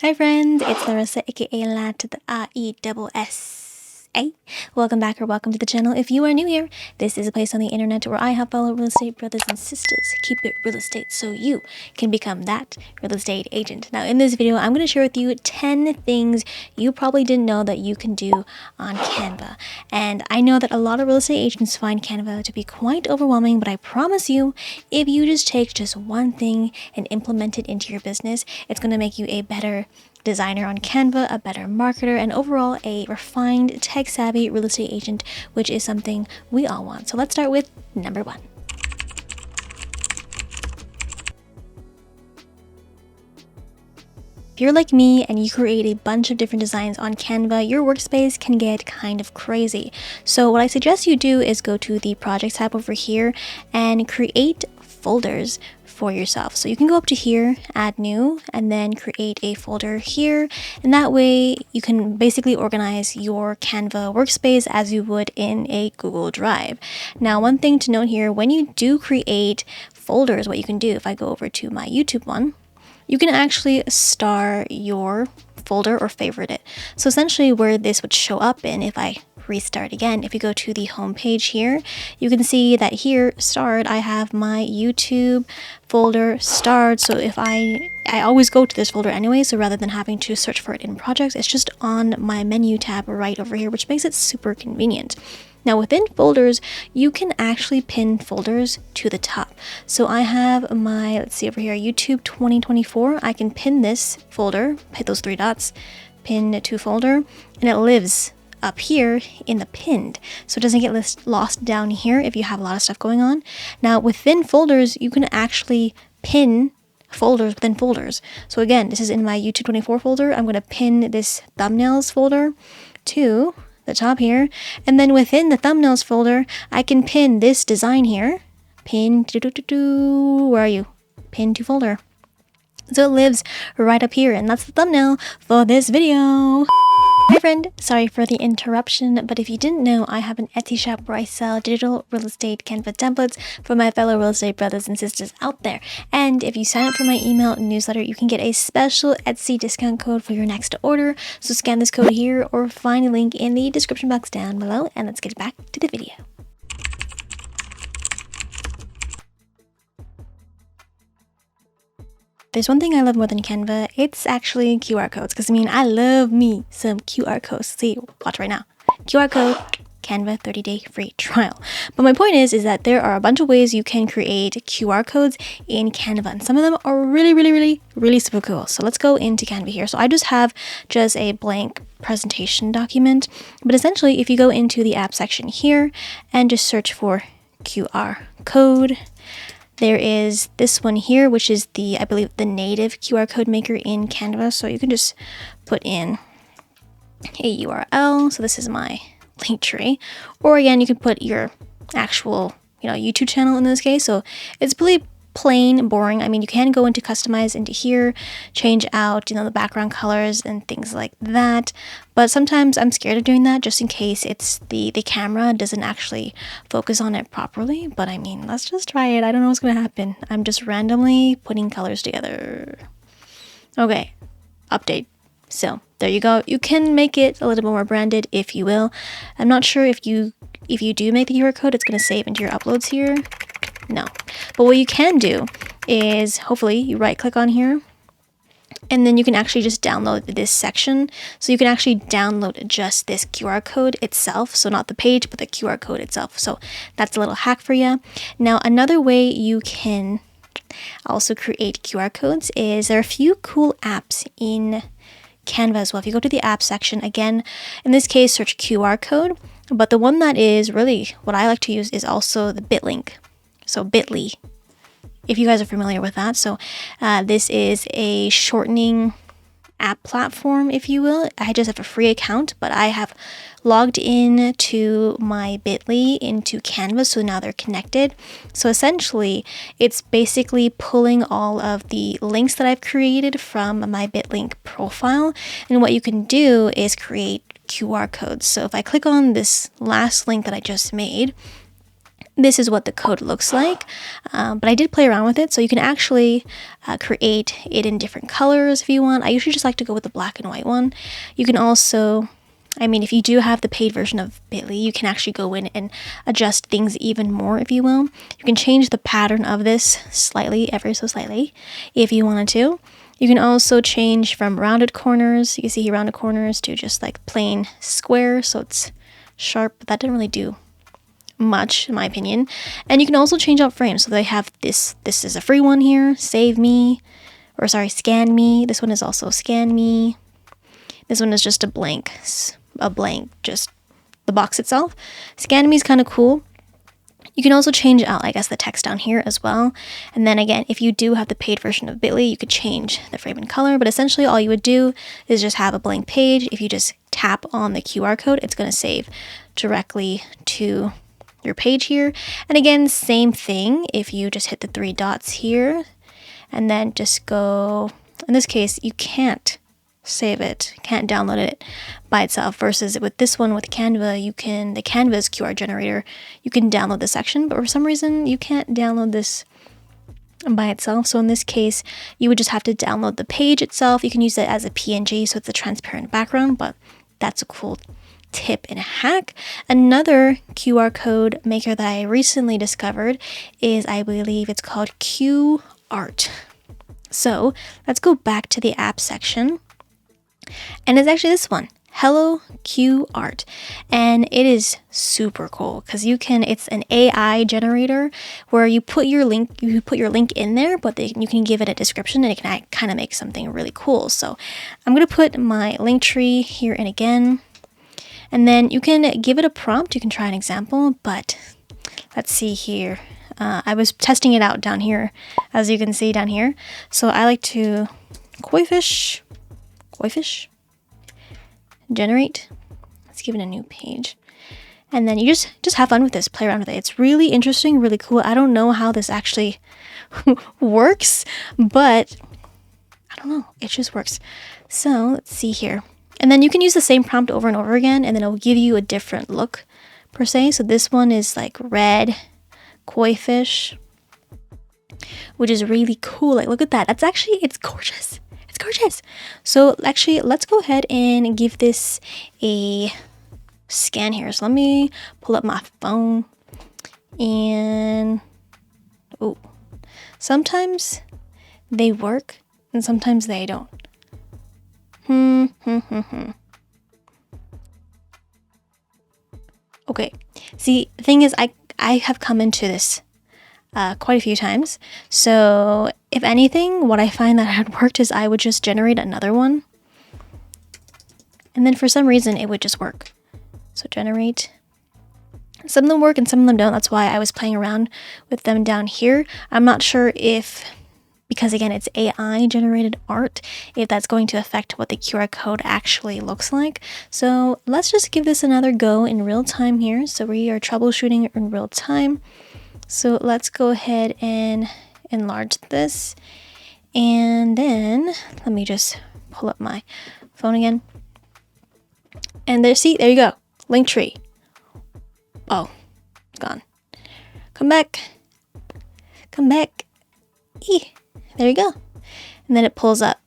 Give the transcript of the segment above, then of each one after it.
Hi friends, it's Laressa, aka La to the R-E-S-S-A. Welcome back or welcome to the channel. If you are new here, this is a place on the internet where I have fellow real estate brothers and sisters. Keep it real estate so you can become that real estate agent. Now in this video, I'm going to share with you 10 things you probably didn't know that you can do on Canva. And I know that a lot of real estate agents find Canva to be quite overwhelming, but I promise you, if you just take just one thing and implement it into your business, it's going to make you a better designer on Canva, a better marketer, and overall a refined, tech-savvy real estate agent, which is something we all want. So let's start with number 1. If you're like me and you create a bunch of different designs on Canva, your workspace can get kind of crazy. So what I suggest you do is go to the Projects tab over here and create folders for yourself. So you can go up to here, add new, and then create a folder here. And that way you can basically organize your Canva workspace as you would in a Google Drive. Now, one thing to note here, when you do create folders, what you can do, if I go over to my YouTube one, you can actually star your folder or favorite it. So essentially where this would show up in, if I restart again, if you go to the home page here, you can see that here starred I have my YouTube folder starred. So if I always go to this folder anyway, so rather than having to search for it in projects, it's just on my menu tab right over here, which makes it super convenient. Now within folders, you can actually pin folders to the top. So I have my, let's see over here, YouTube 2024. I can pin this folder, hit those 3 dots, pin to folder, and it lives up here in the pinned, so it doesn't get lost down here if you have a lot of stuff going on. Now within folders, you can actually pin folders within folders. So again, this is in my YouTube 24 folder. I'm going to pin this thumbnails folder to the top here, and then within the thumbnails folder, I can pin this design here, pin where are you? Pin to folder. So it lives right up here, and that's the thumbnail for this video. Hi friend, sorry for the interruption, but if you didn't know, I have an Etsy shop where I sell digital real estate Canva templates for my fellow real estate brothers and sisters out there. And if you sign up for my email newsletter, you can get a special Etsy discount code for your next order. So scan this code here or find a link in the description box down below, and let's get back to the video. There's one thing I love more than Canva, it's actually QR codes, because I mean, I love me some QR codes. See, watch right now. QR code, Canva 30-day free trial. But my point is that there are a bunch of ways you can create QR codes in Canva, and some of them are really super cool. So let's go into Canva here. So I just have a blank presentation document, but essentially if you go into the app section here and just search for QR code, there is this one here, which is I believe the native QR code maker in Canva. So you can just put in a URL. So this is my link tree, or again, you can put your actual, YouTube channel in this case. So it's pretty plain boring. I mean, you can go into customize into here, change out, the background colors and things like that. But sometimes I'm scared of doing that just in case it's the camera doesn't actually focus on it properly. But I mean, let's just try it. I don't know what's going to happen. I'm just randomly putting colors together. Okay, update. So there you go. You can make it a little bit more branded if you will. I'm not sure if you do make the QR code, it's going to save into your uploads here. No. But what you can do is hopefully you right click on here, and then you can actually just download this section. So you can actually download just this QR code itself. So not the page, but the QR code itself. So that's a little hack for you. Now, another way you can also create QR codes is there are a few cool apps in Canva as well. If you go to the app section, again, in this case, search QR code. But the one that is really what I like to use is also the BitLink. So Bitly, if you guys are familiar with that. So this is a shortening app platform, if you will. I just have a free account, but I have logged in to my Bitly into Canva, so now they're connected. So essentially, it's basically pulling all of the links that I've created from my BitLink profile, and what you can do is create QR codes. So if I click on this last link that I just made, this is what the code looks like, but I did play around with it, so you can actually create it in different colors if you want. I usually just like to go with the black and white one. You can also, I mean, if you do have the paid version of Bitly, you can actually go in and adjust things even more, if you will. You can change the pattern of this slightly, ever so slightly, if you wanted to. You can also change from rounded corners, you can see here rounded corners, to just like plain square, so it's sharp, but that didn't really do much in my opinion. And you can also change out frames, so they have this is a free one here, scan me. This one is also scan me. This one is just a blank, just the box itself. Scan me is kind of cool. You can also change out, I guess, the text down here as well. And then again, if you do have the paid version of Bitly, you could change the frame and color, but essentially all you would do is just have a blank page. If you just tap on the QR code, it's going to save directly to your page here. And again, same thing, if you just hit the 3 dots here and then just go, in this case, you can't save it, can't download it by itself, versus with this one with Canva, the Canva's QR generator, you can download the section, but for some reason you can't download this by itself. So in this case, you would just have to download the page itself. You can use it as a PNG, so it's a transparent background, but that's a cool tip and hack. Another QR code maker that I recently discovered is, I believe it's called QArt. So let's go back to the app section, and it's actually this one, Hello QArt, and it is super cool because it's an AI generator where you put your link in there, but you can give it a description and it can kind of make something really cool. So I'm gonna put my link tree here in again. And then you can give it a prompt. You can try an example, but let's see here. I was testing it out down here, as you can see down here. So I like to koi fish, generate. Let's give it a new page. And then you just have fun with this, play around with it. It's really interesting, really cool. I don't know how this actually works, but I don't know. It just works. So let's see here. And then you can use the same prompt over and over again, and then it'll give you a different look per se. So this one is like red koi fish, which is really cool. Like, look at that. It's gorgeous. It's gorgeous. So actually, let's go ahead and give this a scan here. So let me pull up my phone, and sometimes they work and sometimes they don't. Okay, see, the thing is, I have come into this quite a few times, so if anything, what I find that had worked is I would just generate another one, and then for some reason it would just work. So generate. Some of them work and some of them don't. That's why I was playing around with them down here. I'm not sure if, because again, it's AI generated art, if that's going to affect what the QR code actually looks like. So let's just give this another go in real time here. So we are troubleshooting in real time. So let's go ahead and enlarge this. And then let me just pull up my phone again. And there you go. Link tree. Oh, it's gone. Come back. There you go. And then it pulls up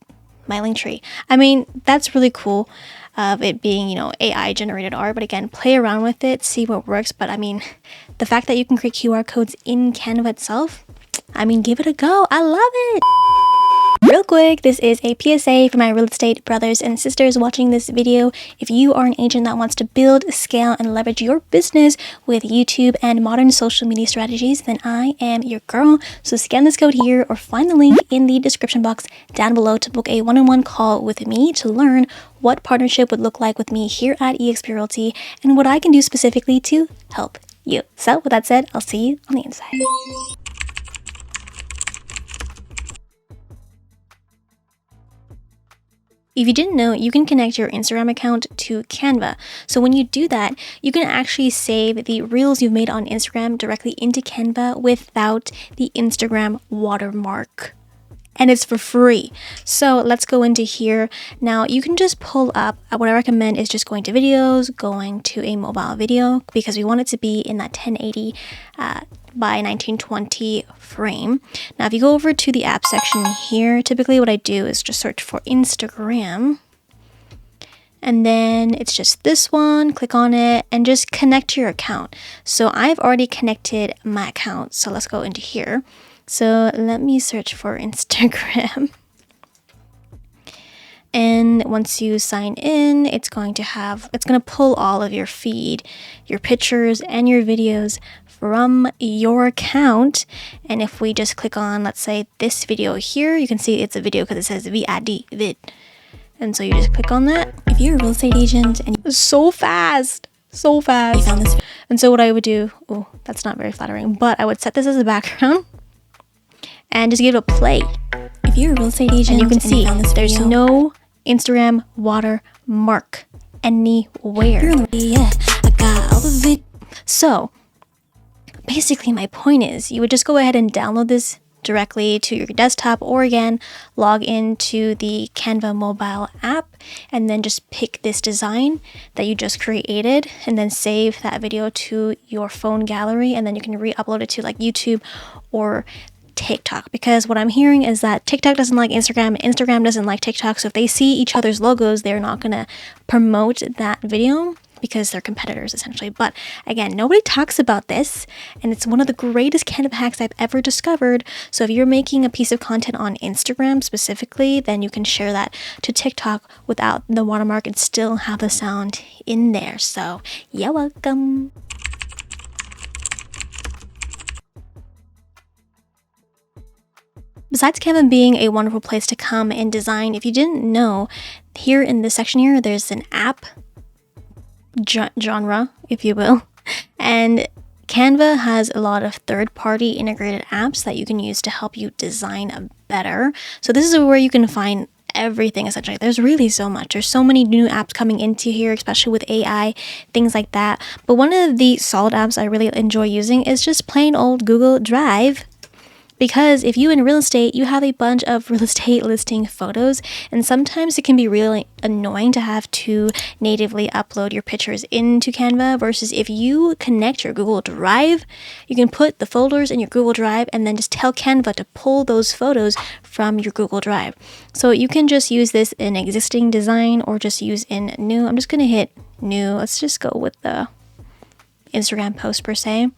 my link tree. I mean, that's really cool of it being, AI generated art. But again, play around with it, see what works. But I mean, the fact that you can create QR codes in Canva itself, I mean, give it a go. I love it. Real quick, this is a PSA for my real estate brothers and sisters watching this video. If you are an agent that wants to build, scale, and leverage your business with YouTube and modern social media strategies, then I am your girl. So scan this code here or find the link in the description box down below to book a one-on-one call with me to learn what partnership would look like with me here at eXp Realty and what I can do specifically to help you. So with that said, I'll see you on the inside. If you didn't know, you can connect your Instagram account to Canva. So when you do that, you can actually save the reels you've made on Instagram directly into Canva without the Instagram watermark and it's for free. So let's go into here. Now you can just pull up, what I recommend is just going to videos, going to a mobile video, because we want it to be in that 1080 by 1920 frame. Now if you go over to the app section here, typically what I do is just search for Instagram. And then it's just this one, click on it and just connect to your account. So I've already connected my account. So let's go into here. So let me search for Instagram. And once you sign in, it's going to pull all of your feed, your pictures and your videos from your account. And if we just click on, let's say this video here, you can see it's a video because it says VID, vid. And so you just click on that. If you're a real estate agent and so fast. You found this. And so what I would do, oh, that's not very flattering, but I would set this as a background and just give it a play. If you're a real estate agent and you can see there's no Instagram watermark anywhere. Yeah, I got all of it. So basically my point is you would just go ahead and download this directly to your desktop, or again log into the Canva mobile app and then just pick this design that you just created and then save that video to your phone gallery, and then you can re-upload it to like YouTube or TikTok, because what I'm hearing is that TikTok doesn't like Instagram and Instagram doesn't like TikTok. So if they see each other's logos, they're not going to promote that video because they're competitors essentially. But again, nobody talks about this, and it's one of the greatest Canva hacks I've ever discovered. So if you're making a piece of content on Instagram specifically, then you can share that to TikTok without the watermark and still have the sound in there. So you're welcome. Besides Canva being a wonderful place to come and design, if you didn't know, here in this section here, there's an app genre, if you will, and Canva has a lot of third-party integrated apps that you can use to help you design better. So this is where you can find everything essentially. There's really so much. There's so many new apps coming into here, especially with AI, things like that. But one of the solid apps I really enjoy using is just plain old Google Drive. Because if you in real estate, you have a bunch of real estate listing photos, and sometimes it can be really annoying to have to natively upload your pictures into Canva, versus if you connect your Google Drive, you can put the folders in your Google Drive and then just tell Canva to pull those photos from your Google Drive. So you can just use this in existing design or just use in new. I'm just going to hit new. Let's just go with the Instagram post per se.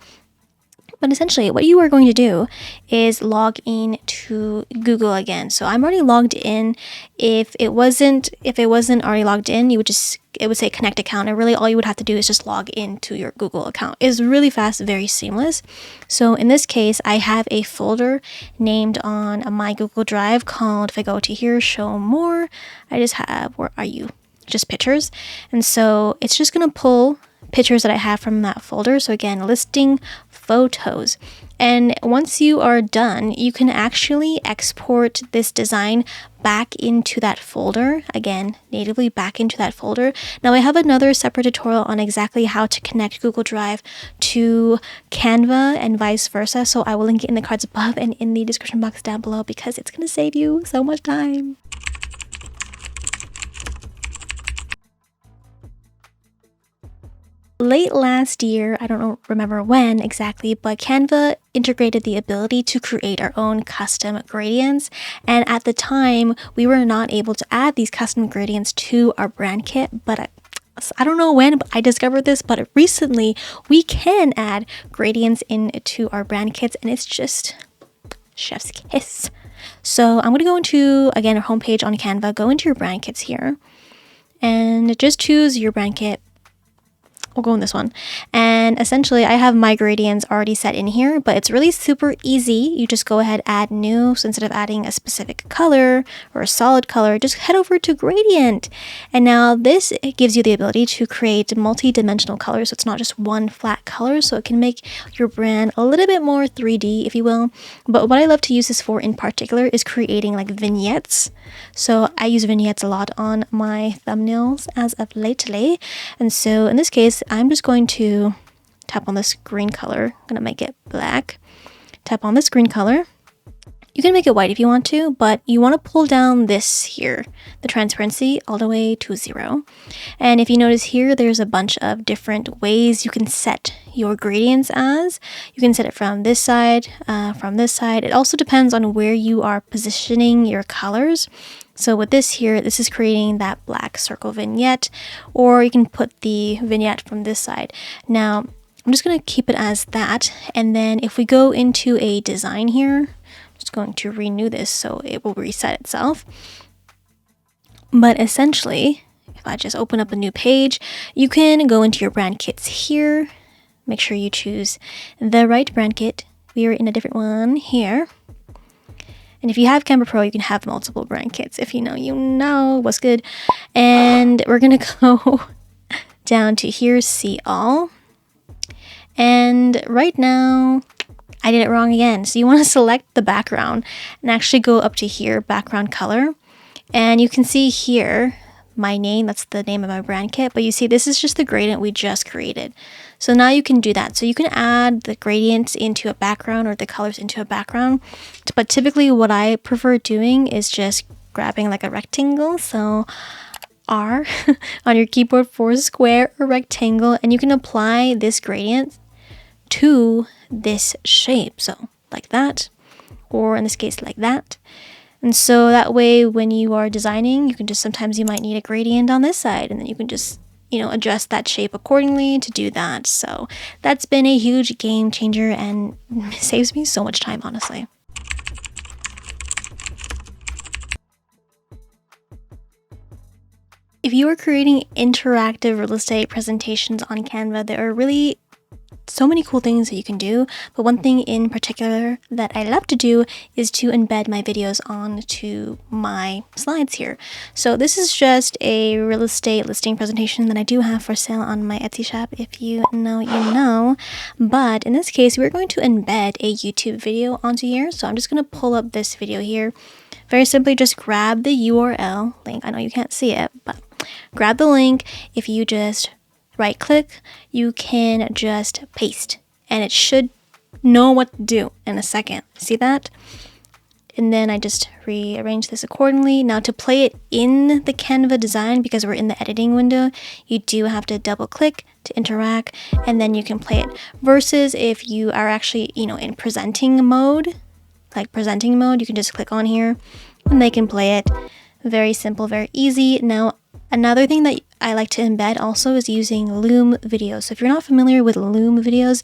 But essentially what you are going to do is log in to Google again. So I'm already logged in. If it wasn't already logged in, it would say connect account, and really all you would have to do is just log into your Google account. It's really fast, very seamless. So in this case, I have a folder named on my Google Drive called, if I go to here, show more, I just have, where are you? Just pictures. And so it's just going to pull pictures that I have from that folder. So again, listing photos. And once you are done, you can actually export this design back into that folder, again, natively back into that folder. Now I have another separate tutorial on exactly how to connect Google Drive to Canva and vice versa. So I will link it in the cards above and in the description box down below, because it's going to save you so much time. Late last year, I don't remember when exactly, but Canva integrated the ability to create our own custom gradients. And at the time, we were not able to add these custom gradients to our brand kit, but I don't know when I discovered this, but recently we can add gradients into our brand kits, and it's just chef's kiss. So I'm going to go into, again, our homepage on Canva, go into your brand kits here, and just choose your brand kit. We'll go in this one. And essentially I have my gradients already set in here, but it's really super easy. You just go ahead, add new. So instead of adding a specific color or a solid color, just head over to gradient. And now this gives you the ability to create multi-dimensional colors. So it's not just one flat color. So it can make your brand a little bit more 3D, if you will. But what I love to use this for in particular is creating like vignettes. So I use vignettes a lot on my thumbnails as of lately. And so in this case, I'm just going to tap on this green color. I'm going to make it black. Tap on this green color. You can make it white if you want to, but you want to pull down this here, the transparency, all the way to 0. And if you notice here, there's a bunch of different ways you can set your gradients as. You can set it from this side, from this side. It also depends on where you are positioning your colors. So with this here, this is creating that black circle vignette, or you can put the vignette from this side. Now, I'm just going to keep it as that. And then if we go into a design here, just going to renew this so it will reset itself. But essentially, if I just open up a new page, you can go into your brand kits here. Make sure you choose the right brand kit. We are in a different one here. And if you have Canva Pro, you can have multiple brand kits. If you know what's good. And we're going to go down to here, see all. And right now, I did it wrong again. So you want to select the background and actually go up to here, background color. And you can see here, my name, that's the name of my brand kit. But you see, this is just the gradient we just created. So now you can do that. So you can add the gradients into a background or the colors into a background. But typically what I prefer doing is just grabbing like a rectangle. So R on your keyboard for square or rectangle. And you can apply this gradient to this shape, so like that, or in this case like that. And so that way when you are designing, you can just, sometimes you might need a gradient on this side, and then you can just adjust that shape accordingly to do that. So that's been a huge game changer and saves me so much time, honestly. If you are creating interactive real estate presentations on Canva, there are really so many cool things that you can do, but one thing in particular that I love to do is to embed my videos onto my slides here. So this is just a real estate listing presentation that I do have for sale on my Etsy shop. If you know, you know. But in this case, we're going to embed a YouTube video onto here. So I'm just going to pull up this video here. Very simply, just grab the URL link. I know you can't see it, but grab the link. If you just right click, you can just paste and it should know what to do in a second. See that? And then I just rearrange this accordingly. Now to play it in the Canva design, because we're in the editing window, you do have to double click to interact, and then you can play it. Versus if you are actually, in presenting mode, you can just click on here and they can play it. Very simple, very easy. Now, another thing that I like to embed also is using Loom videos. So if you're not familiar with Loom videos,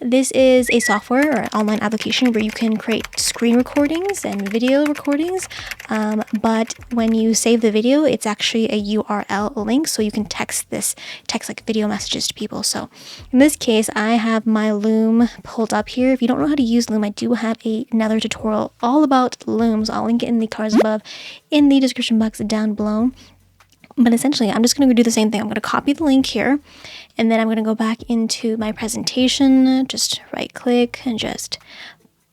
this is a software or an online application where you can create screen recordings and video recordings. But when you save the video, it's actually a URL link. So you can text like video messages to people. So in this case, I have my Loom pulled up here. If you don't know how to use Loom, I do have another tutorial all about Loom. So I'll link it in the cards above, in the description box down below. But essentially, I'm just going to do the same thing. I'm going to copy the link here, and then I'm going to go back into my presentation, just right click and just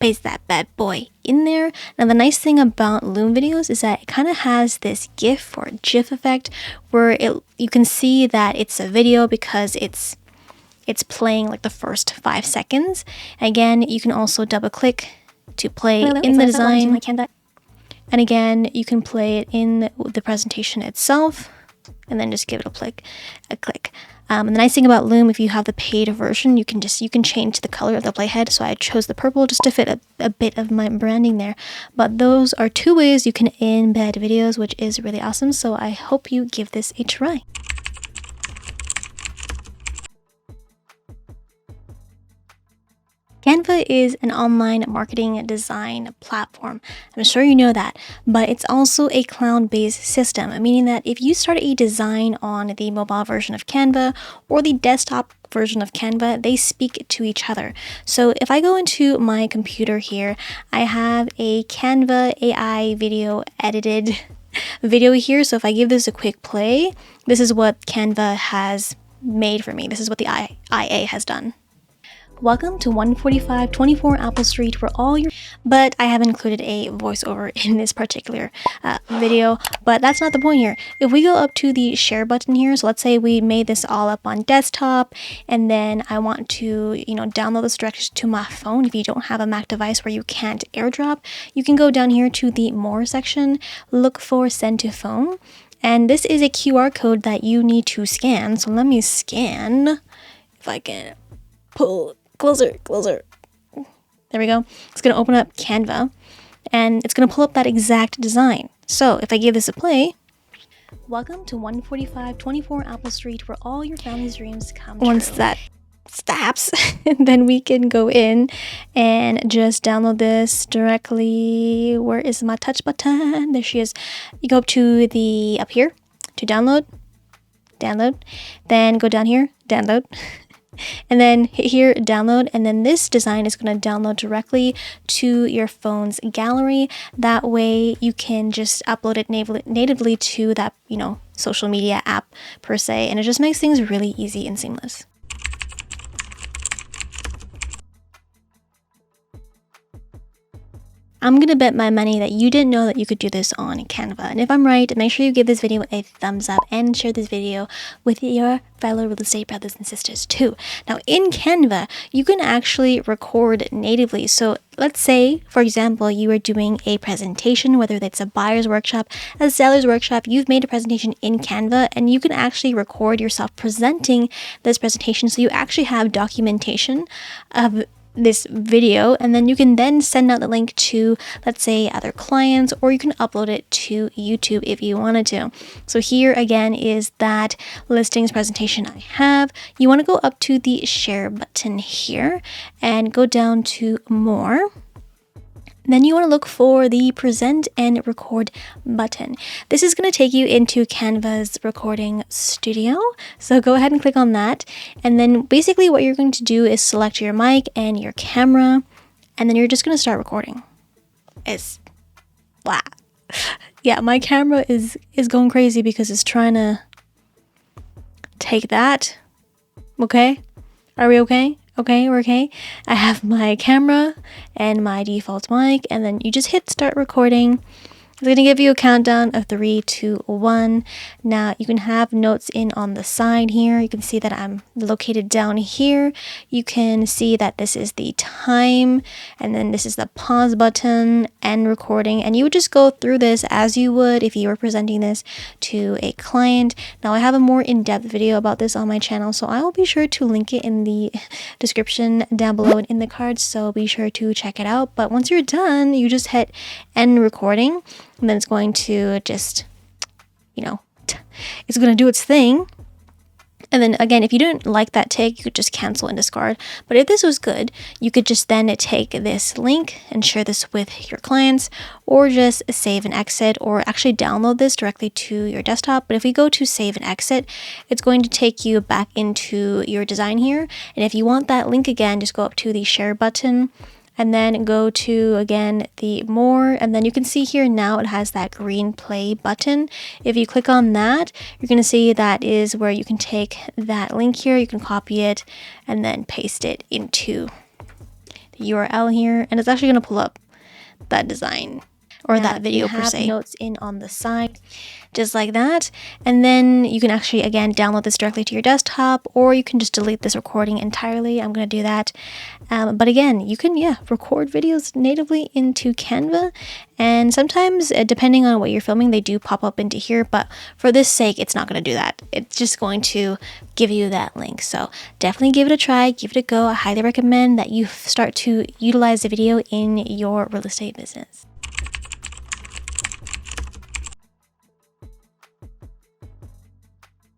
paste that bad boy in there. Now, the nice thing about Loom videos is that it kind of has this GIF or GIF effect where you can see that it's a video because it's playing like the first 5 seconds. Again, you can also double click to play in the design. And again, you can play it in the presentation itself, and then just give it a click. And the nice thing about Loom, if you have the paid version, you can change the color of the playhead. So I chose the purple just to fit a bit of my branding there. But those are 2 ways you can embed videos, which is really awesome. So I hope you give this a try. Canva is an online marketing design platform. I'm sure you know that, but it's also a cloud-based system, meaning that if you start a design on the mobile version of Canva or the desktop version of Canva, they speak to each other. So if I go into my computer here, I have a Canva AI video edited video here. So if I give this a quick play, this is what Canva has made for me. This is what the IA has done. Welcome to 145 24 Apple Street, where all your... But I have included a voiceover in this particular video, but that's not the point here. If we go up to the share button here, so let's say we made this all up on desktop, and then I want to, download this directly to my phone. If you don't have a Mac device where you can't AirDrop, you can go down here to the More section, look for Send to Phone, and this is a QR code that you need to scan. So let me scan, if I can pull closer. There we go. It's going to open up Canva, and it's going to pull up that exact design. So if I give this a play, welcome to 145 24 Apple Street, where all your family's dreams come true. Once that stops, then we can go in and just download this directly. Where is my touch button? There she is. You go up to up here to download, then go down here, download. And then hit here, download, and then this design is going to download directly to your phone's gallery. That way you can just upload it natively to that, social media app per se, and it just makes things really easy and seamless. I'm gonna bet my money that you didn't know that you could do this on Canva. And if I'm right, make sure you give this video a thumbs up and share this video with your fellow real estate brothers and sisters too. Now in Canva, you can actually record natively. So let's say, for example, you are doing a presentation, whether it's a buyer's workshop, a seller's workshop, you've made a presentation in Canva, and you can actually record yourself presenting this presentation. So you actually have documentation of this video, and then you can then send out the link to, let's say, other clients, or you can upload it to YouTube if you wanted to. So here again is that listings presentation I have. You want to go up to the share button here and go down to more. Then you want to look for the present and record button. This is going to take you into Canva's recording studio. So go ahead and click on that. And then basically what you're going to do is select your mic and your camera, and then you're just going to start recording. Wow. Yeah, my camera is going crazy because it's trying to take that. Okay? Are we okay? Okay, we're okay. I have my camera and my default mic, and then you just hit start recording. It's going to give you a countdown of 3, 2, 1. Now you can have notes in on the side here. You can see that I'm located down here. You can see that this is the time, and then this is the pause button, end recording, and you would just go through this as you would if you were presenting this to a client. Now I have a more in-depth video about this on my channel, so I will be sure to link it in the description down below and in the cards, so be sure to check it out. But once you're done, you just hit end recording. And then it's going to just, it's going to do its thing. And then again, if you didn't like that take, you could just cancel and discard. But if this was good, you could just then take this link and share this with your clients, or just save and exit, or actually download this directly to your desktop. But if we go to save and exit, it's going to take you back into your design here. And if you want that link again, just go up to the share button, and then go to, again, the more, and then you can see here now it has that green play button. If you click on that, you're going to see that is where you can take that link here, you can copy it, and then paste it into the URL here, and it's actually going to pull up that design, or that video per se. Notes in on the side, just like that. And then you can actually, again, download this directly to your desktop, or you can just delete this recording entirely. I'm going to do that. But again, you can, record videos natively into Canva. And sometimes, depending on what you're filming, they do pop up into here. But for this sake, it's not going to do that. It's just going to give you that link. So definitely give it a try, give it a go. I highly recommend that you start to utilize the video in your real estate business.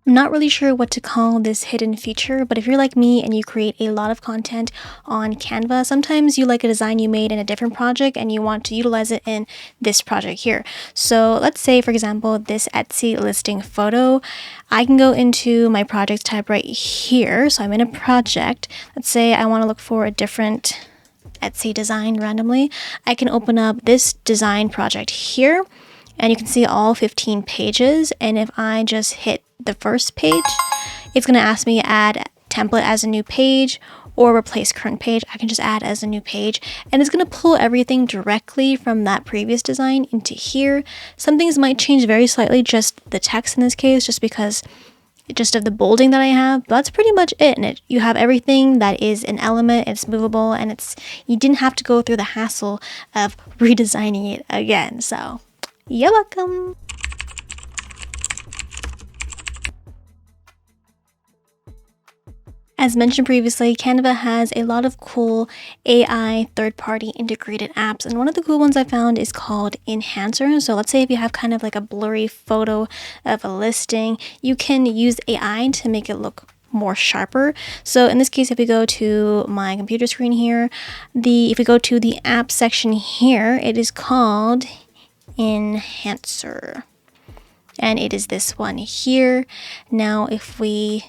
I'm not really sure what to call this hidden feature, but if you're like me and you create a lot of content on Canva, sometimes you like a design you made in a different project and you want to utilize it in this project here. So let's say, for example, this Etsy listing photo, I can go into my projects tab right here. So I'm in a project. Let's say I want to look for a different Etsy design randomly. I can open up this design project here, and you can see all 15 pages. And if I just hit the first page, it's going to ask me to add template as a new page, or replace current page, I can just add as a new page, and it's going to pull everything directly from that previous design into here. Some things might change very slightly, just the text in this case, just because just of the bolding that I have, but that's pretty much it. And you have everything that is an element, it's movable, and you didn't have to go through the hassle of redesigning it again. So you're welcome. As mentioned previously, Canva has a lot of cool AI third-party integrated apps, and one of the cool ones I found is called Enhancer. So let's say if you have kind of like a blurry photo of a listing, you can use AI to make it look more sharper. So in this case, if we go to my computer screen here, if we go to the app section here, it is called Enhancer, and it is this one here. Now if we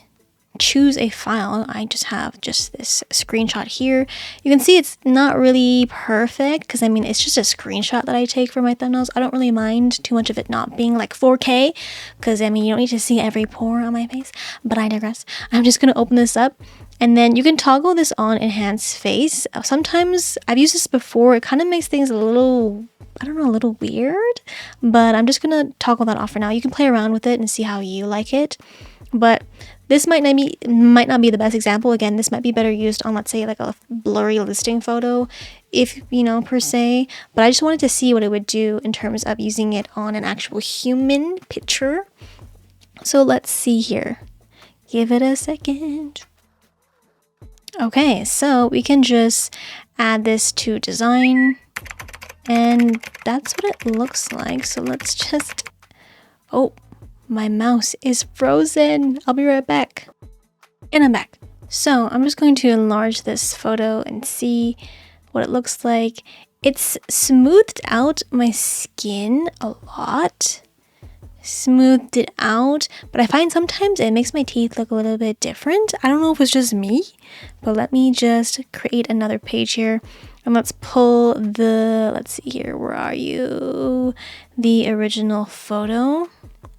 choose a file, I just have this screenshot here. You can see it's not really perfect because I mean it's just a screenshot that I take for my thumbnails. I don't really mind too much of it not being like 4K because I mean you don't need to see every pore on my face, but I digress. I'm just gonna open this up, and then you can toggle this on enhance face. Sometimes I've used this before, it kind of makes things a little, I don't know, a little weird, but I'm just gonna toggle that off for now. You can play around with it and see how you like it, but this might not be the best example. Again, this might be better used on, let's say, like a blurry listing photo, if you know, per se. But I just wanted to see what it would do in terms of using it on an actual human picture. So let's see here. Give it a second. Okay, so we can just add this to design, and that's what it looks like. So let's just, oh, my mouse is frozen. I'll be right back. And I'm back. So I'm just going to enlarge this photo and see what it looks like. It's smoothed out my skin a lot. Smoothed it out, but I find sometimes it makes my teeth look a little bit different. I don't know if it's just me, but let me just create another page here. And let's pull let's see here, where are you? The original photo,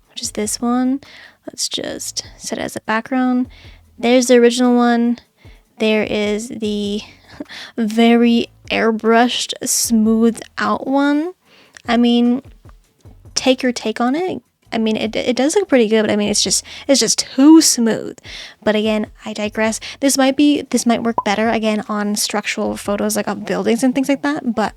which is this one. Let's just set it as a background. There's the original one. There is the very airbrushed, smoothed out one. I mean, take your take on it. I mean, it does look pretty good, but I mean, it's just too smooth. But again, I digress. This might work better again on structural photos like of buildings and things like that, but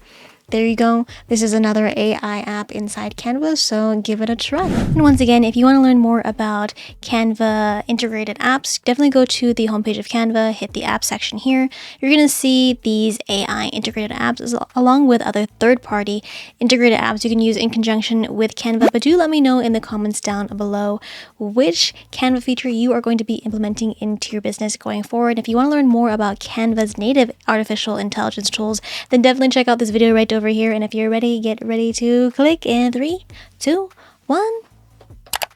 there you go. This is another AI app inside Canva, so give it a try. And once again, if you want to learn more about Canva integrated apps, definitely go to the homepage of Canva, hit the app section here. You're going to see these AI integrated apps along with other third-party integrated apps you can use in conjunction with Canva. But do let me know in the comments down below which Canva feature you are going to be implementing into your business going forward. If you want to learn more about Canva's native artificial intelligence tools, then definitely check out this video right over here. And if you're ready, get ready to click in 3, 2, 1.